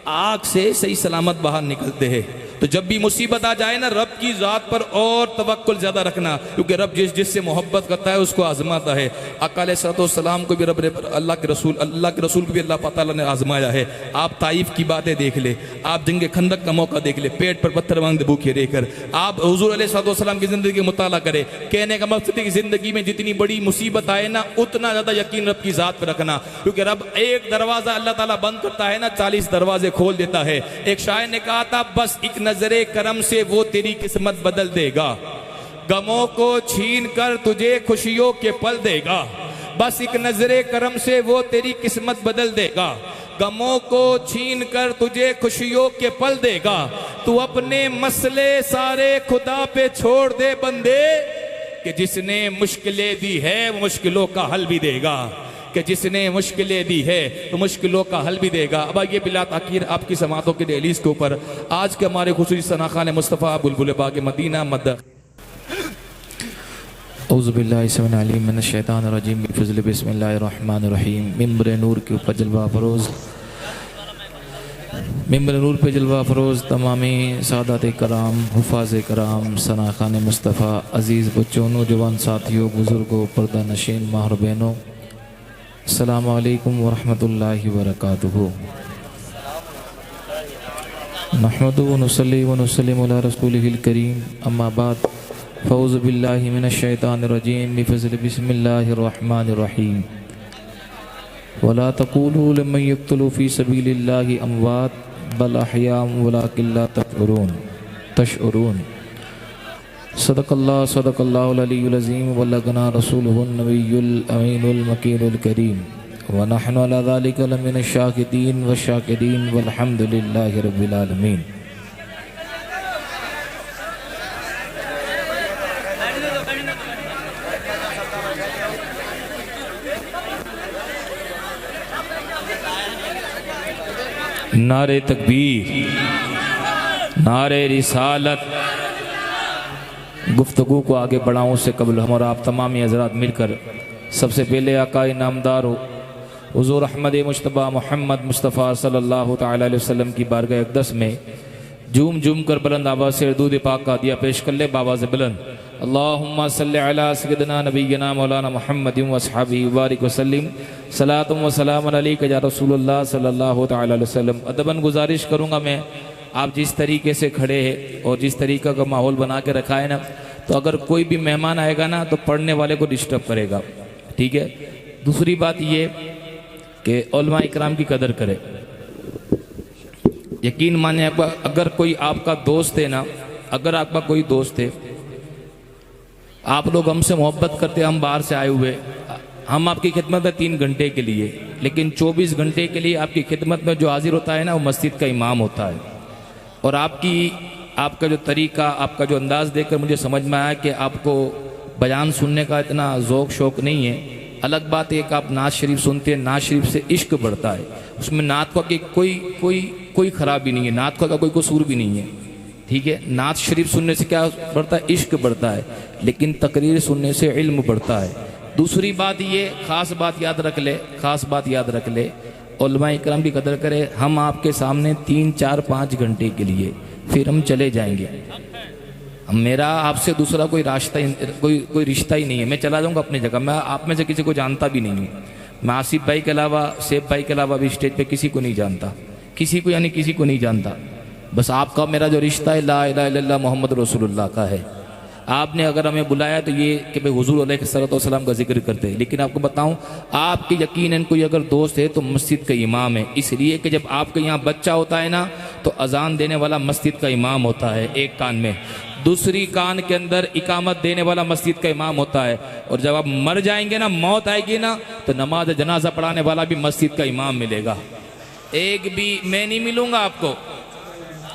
आग से सही सलामत बाहर निकलते हैं। तो जब भी मुसीबत आ जाए ना, रब की ज़ात पर और तवक्कुल ज़्यादा रखना, क्योंकि रब जिससे मोहब्बत करता है उसको आजमाता है। आका अलैहिस्सलाम को भी रब ने, अल्लाह के रसूल को भी अल्लाह ताला ने आजमाया है। आप ताइफ की बातें देख ले, आप जंग खंदक का मौका देख ले, पेट पर पत्थर मांगते भूखे रहकर, आप हुजूर अलैहिस्सलाम की ज़िंदगी का मुताला करें। कहने का मकसद है कि ज़िंदगी में जितनी बड़ी मुसीबत आए ना, उतना ज़्यादा यकीन रब की ज़ात पर रखना, क्योंकि रब एक दरवाज़ा अल्लाह ताला बंद करता है ना, 40 दरवाजे खोल देता है। एक शायर ने कहा था, बस एक नजरे करम से वो तेरी किस्मत बदल देगा, गमों को छीन कर तुझे खुशियों के पल देगा। बस एक नजरे करम से वो तेरी किस्मत बदल देगा, गमों को छीन कर तुझे खुशियों के पल देगा। तू अपने मसले सारे खुदा पे छोड़ दे बंदे, कि जिसने मुश्किलें दी है वो मुश्किलों का हल भी देगा, कि जिसने मुश्किलें दी है तो मुश्किलों का हल भी देगा। अब ये बिला ताकीर आपकी समातों के डेलीज के ऊपर आज के हमारे खुसूसी सनाखान मुस्तफ़ा बुलबुल बाग मदीना मद औज़ुबिल्लाहि मिनश शैतानिर रजीम बिफज़्ल बिस्मिल्लाहिर रहमानिर रहीम। मिंबर नूर के ऊपर जलवा फरोज़, मिंबर नूर पे जलवा फरोज़ तमामी सादात कराम, हुफ़ाज़ कराम, सनाखान मुस्तफ़ा, अज़ीज़ बच्चों, नौजवान साथियों, बुज़ुर्गों, पर्दा नशीन माहर बहनों, अस्सलामु अलैकुम वरहमतुल्लाहि वबरकातुहू। नहमदुहु व नुसल्ली व नुसल्लिमु अला रसूलिहिल करीम, अम्मा बाद, फ़ऊज़ु बिल्लाहि मिनश शैतानिर रजीम, बिफ़ज़्लि बिस्मिल्लाहिर रहमानिर रहीम। वला तक़ूलू लिमन यक़्तुलू फ़ी सबीलिल्लाहि अमवात बल अहयाउन वलाकिन ला तशऊरून। सदक़ल्लाहुल अलीयुल अज़ीम व बल्लगना रसूलुहुन नबियुल अमीनुल मकीनुल करीम व नहनु अला ज़ालिका लमिनश शाकिरीन व शाकिरीन वल्हम्दुलिल्लाहि रब्बिल आलमीन। नारे तकबीर, नारे रिसालत। गुफ्तगू को आगे बढ़ाऊँ उससे कबल हम और आप तमामी हज़रात मिलकर सबसे पहले आका इनामदार हो हुज़ूर अहमद मुश्तबा मोहम्मद मुस्तफ़ा सल्लल्लाहु तआला अलैहि वसल्लम की बारगाह अक़दस में झूम झूम कर बुलंद आवाज़ से दूध पाक का दिया पेश कर ले बावाज़ बुलंद। अल्लाहुम्मा सल्लि अला सय्यिदिना नबिय्यिना मौलाना मुहम्मदिन व अस्हाबिही बारिक वसल्लिम सलातुम व सलामुन अलैका या रसूलुल्लाह सल्लल्लाहु तआला अलैहि वसल्लम। अदबन गुजारिश करूँगा मैं, आप जिस तरीके से खड़े हैं और जिस तरीक़ा का माहौल बना के रखा है ना, तो अगर कोई भी मेहमान आएगा ना तो पढ़ने वाले को डिस्टर्ब करेगा, ठीक है। दूसरी बात ये कि उलमा इकराम की कदर करे। यकीन माने अगर कोई आपका दोस्त है ना, अगर आपका कोई दोस्त है, आप लोग हमसे मोहब्बत करते, हम बाहर से आए हुए, हम आपकी खिदमत में 3 घंटे के लिए, लेकिन 24 घंटे के लिए आपकी खिदमत में जो हाजिर होता है ना, वो मस्जिद का इमाम होता है। और आपका जो तरीका, आपका जो अंदाज़ देखकर मुझे समझ में आया कि आपको बयान सुनने का इतना ज़ौक़ शौक़ नहीं है। अलग बात है कि आप नात शरीफ सुनते हैं, नात शरीफ से इश्क बढ़ता है, उसमें नात का कोई ख़राबी नहीं है, नात का कोई कसूर भी नहीं है, ठीक है। नात शरीफ सुनने से क्या बढ़ता है? इश्क बढ़ता है। लेकिन तकरीर सुनने से इल्म बढ़ता है। दूसरी बात ये, ख़ास बात याद रख ले, ख़ास बात याद रख ले, उलमा इकराम की कदर करे। हम आपके सामने 3, 4, 5 घंटे के लिए, फिर हम चले जाएंगे। मेरा आपसे दूसरा कोई रास्ता, कोई रिश्ता ही नहीं है। मैं चला जाऊंगा अपनी जगह, मैं आप में से किसी को जानता भी नहीं हूँ। मैं आसिफ भाई के अलावा, सेब भाई के अलावा भी स्टेज पे किसी को नहीं जानता, किसी को यानी किसी को नहीं जानता। बस आपका मेरा जो रिश्ता है ला इलाहा इल्लल्लाह मोहम्मद रसूलुल्लाह का है। आपने अगर हमें बुलाया तो ये कि भाई हुजूर अलैहिस्सलातु वस्सलाम का जिक्र करते हैं। लेकिन आपको बताऊं, आपके यकीनन कोई अगर दोस्त है तो मस्जिद का इमाम है, इसलिए कि जब आपके यहाँ बच्चा होता है ना, तो अजान देने वाला मस्जिद का इमाम होता है एक कान में, दूसरी कान के अंदर इकामत देने वाला मस्जिद का इमाम होता है। और जब आप मर जाएंगे ना, मौत आएगी ना, तो नमाज जनाजा पढ़ाने वाला भी मस्जिद का इमाम मिलेगा। एक भी मैं नहीं मिलूंगा आपको,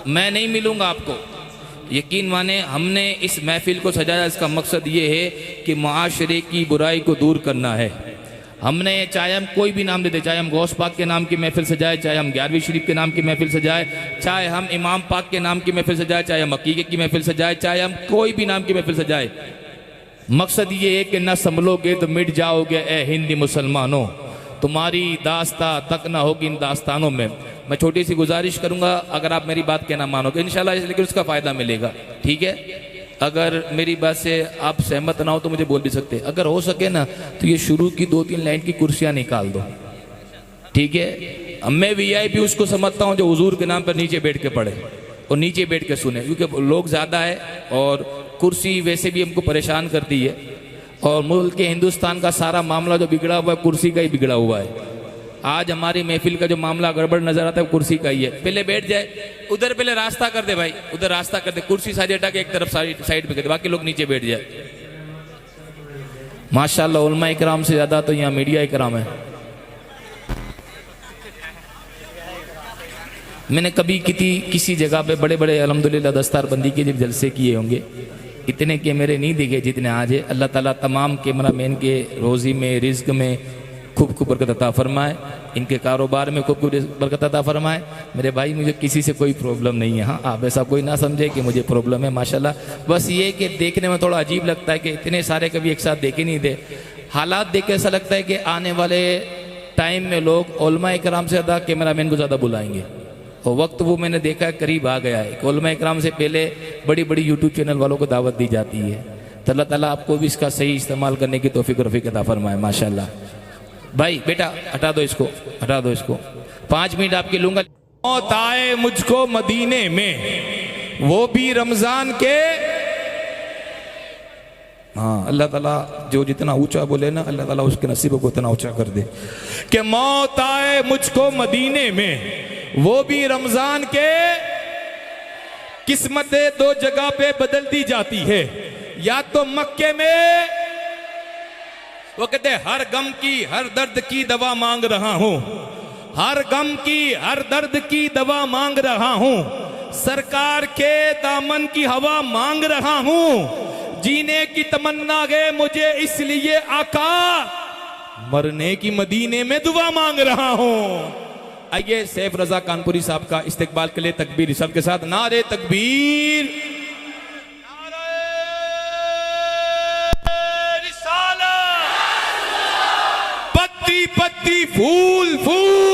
मैं नहीं मिलूंगा आपको। यकीन माने हमने इस महफिल को सजाया, इसका मकसद ये है कि मुआशरे की बुराई को दूर करना है। हमने चाहे हम कोई भी नाम देते, चाहे हम गौस पाक के नाम की महफिल सजाए, चाहे हम 11वीं शरीफ के नाम की महफिल सजाए, चाहे हम इमाम पाक के नाम की महफिल सजाए, चाहे हम अकीके की महफिल सजाए, चाहे हम कोई भी नाम की महफिल सजाए, मकसद ये है कि न संभलोगे तो मिट जाओगे ए हिंदी मुसलमानों, तुम्हारी दास्ता तक ना होगी इन दास्तानों में। मैं छोटी सी गुजारिश करूंगा, अगर आप मेरी बात कहना मानोगे इंशाल्लाह, लेकिन उसका फ़ायदा मिलेगा, ठीक है। अगर मेरी बात से आप सहमत ना हो तो मुझे बोल भी सकते, अगर हो सके ना तो ये शुरू की 2-3 लाइन की कुर्सियां निकाल दो, ठीक है। मैं वीआईपी उसको समझता हूँ जो हुजूर के नाम पर नीचे बैठ के पढ़े और नीचे बैठ के सुने, क्योंकि लोग ज़्यादा है और कुर्सी वैसे भी हमको परेशान करती है। और मुल्क के हिंदुस्तान का सारा मामला जो बिगड़ा हुआ है, कुर्सी का ही बिगड़ा हुआ है। आज हमारी महफिल का जो मामला गड़बड़ नजर आता है, कुर्सी का ही है। पहले बैठ जाए उधर, पहले रास्ता कर दे भाई, उधर रास्ता कर दे, कुर्सी सारी हटा के एक तरफ साइड पे कर दे, बाकी लोग नीचे बैठ जाए। माशाल्लाह उलमा इकराम से ज्यादा तो यहाँ मीडिया इकराम है। मैंने कभी किसी जगह पे बड़े बड़े अल्हम्दुलिल्लाह दस्तारबंदी के जब जलसे किए होंगे, इतने कैमरे नहीं दिखे जितने आज है। अल्लाह ताला तमाम कैमरामैन के रोज़ी में, रिज्क में खूब खूब बरकत अता फरमाए, इनके कारोबार में खूब खूब बरकत अता फरमाए। मेरे भाई मुझे किसी से कोई प्रॉब्लम नहीं है, हाँ आप ऐसा कोई ना समझे कि मुझे प्रॉब्लम है, माशाल्लाह। बस ये कि देखने में थोड़ा अजीब लगता है कि इतने सारे कभी एक साथ देखे नहीं थे। हालात देख के ऐसा लगता है कि आने वाले टाइम में लोग उलमा इकराम से ज़्यादा कैमरामैन को ज़्यादा बुलाएंगे। और वक्त वो मैंने देखा है करीब आ गया है। उलमा इकराम से पहले बड़ी बड़ी यूट्यूब चैनल वालों को दावत दी जाती है। तो अल्लाह ताला आपको भी इसका सही इस्तेमाल करने की तौफीक रफ़ीक अता फरमाए, माशाल्लाह। भाई बेटा हटा दो इसको, हटा दो इसको, 5 मिनट आपके लूंगा। मौत आए मुझको मदीने में, वो भी रमजान के। हाँ, अल्लाह ताला जो जितना ऊंचा बोले ना, अल्लाह ताला उसके नसीब को उतना ऊंचा कर दे। कि मौत आए मुझको मदीने में, वो भी रमजान के। किस्मतें 2 जगह पे बदलती जाती है, या तो मक्के में, वो कहते हर गम की हर दर्द की दवा मांग रहा हूं, हर गम की हर दर्द की दवा मांग रहा हूं, सरकार के दामन की हवा मांग रहा हूं, जीने की तमन्ना है मुझे इसलिए आका, मरने की मदीने में दुआ मांग रहा हूं। आइए सैफ रजा कानपुरी साहब का इस्तकबाल के लिए तकबीर सब के साथ नारे तकबीर, नारे रिसालत, पत्ती पत्ती फूल फूल